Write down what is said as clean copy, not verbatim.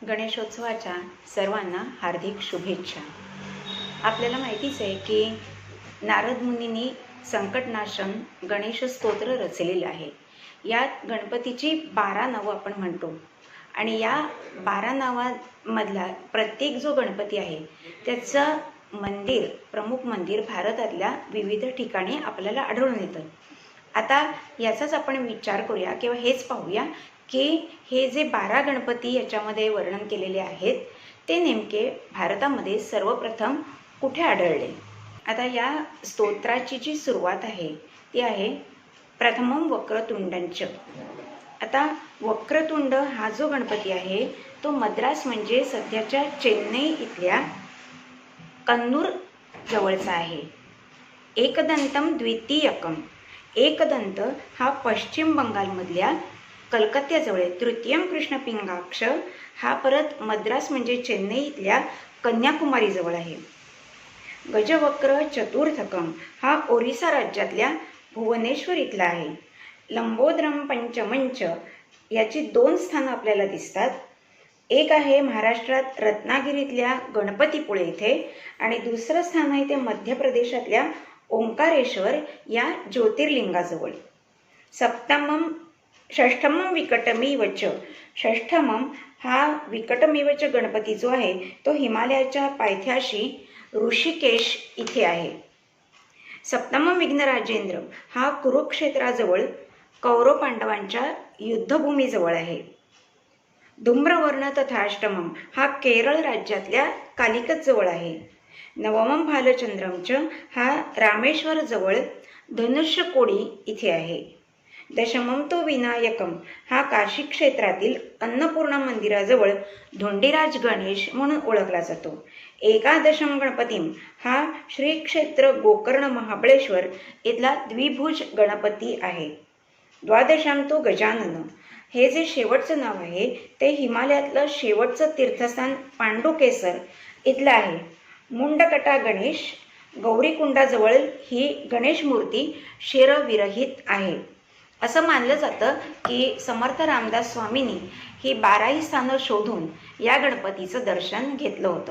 गणेशोत्सवाच्या सर्वांना हार्दिक शुभेच्छा। आपल्याला माहितीच आहे की नारद मुनींनी संकटनाशन गणेश स्तोत्र रचलेलं आहे। यात गणपतीची 12 नावं आपण म्हणतो आणि या 12 नावांमधला प्रत्येक जो गणपती आहे त्याचं मंदिर, प्रमुख मंदिर भारतातल्या विविध ठिकाणी आपल्याला आढळून येतं। आता याचाच आपण विचार करूया किंवा हेच पाहूया की हे जे 12 गणपती याच्यामध्ये वर्णन केलेले आहेत ते नेमके भारतामध्ये सर्वप्रथम कुठे आढळले। आता या स्तोत्राची जी सुरुवात आहे ती आहे प्रथमं वक्रतुंडंच। आता वक्रतुंड हा जो गणपती आहे तो मद्रास म्हणजे सध्याच्या चेन्नई इथल्या कन्नूर जवळचा आहे। एकदंतम द्वितीयकम, एकदंत हा पश्चिम बंगालमधल्या कलकत्त्याजवळ, तृतीयम कृष्ण पिंगाक्ष हा परत मद्रास म्हणजे चेन्नई इथल्या कन्याकुमारी जवळ आहे। गजवक्र चतुर्थकम हा ओरिसा राज्यातल्या भुवनेश्वर इथला आहे। लंबोदरम पंचमंच याची 2 स्थानं आपल्याला दिसतात। एक आहे महाराष्ट्रात रत्नागिरीतल्या गणपतीपुळे इथे आणि दुसरं स्थान आहे ते मध्य प्रदेशातल्या ओंकारेश्वर या ज्योतिर्लिंगाजवळ। सप्तमम षष्ठमम विकटमीवच, षष्ठमम हा विकटमीवच गणपती जो आहे तो हिमालयाच्या पायथ्याशी ऋषिकेश इथे आहे। सप्तमम विघ्नराजेंद्र हा कुरुक्षेत्राजवळ कौरव पांडवांच्या युद्धभूमीजवळ आहे। धूम्रवर्ण तथाष्टमम हा केरळ राज्यातल्या कालिकत जवळ आहे। नवमम भालचंद्रमच हा रामेश्वर जवळ धनुष्यकोडी इथे आहे। दशमम तो विनायकम हा काशी क्षेत्रातील अन्नपूर्णा मंदिराजवळ धोंडीराज गणेश म्हणून ओळखला जातो। एकादशम गणपतीम हा श्री क्षेत्र गोकर्ण महाबळेश्वर इथला द्विभुज गणपती आहे। द्वादशम तो गजानन, हे जे शेवटचं नाव आहे ते हिमालयातलं शेवटचं तीर्थस्थान पांडुकेसर इथलं आहे। मुंडकटा गणेश, गौरीकुंडाजवळ ही गणेश मूर्ती शिरविरहित आहे। असं मानलं जातं की समर्थ रामदास स्वामींनी ही 12ही स्थानं शोधून या गणपतीचं दर्शन घेतलं होतं।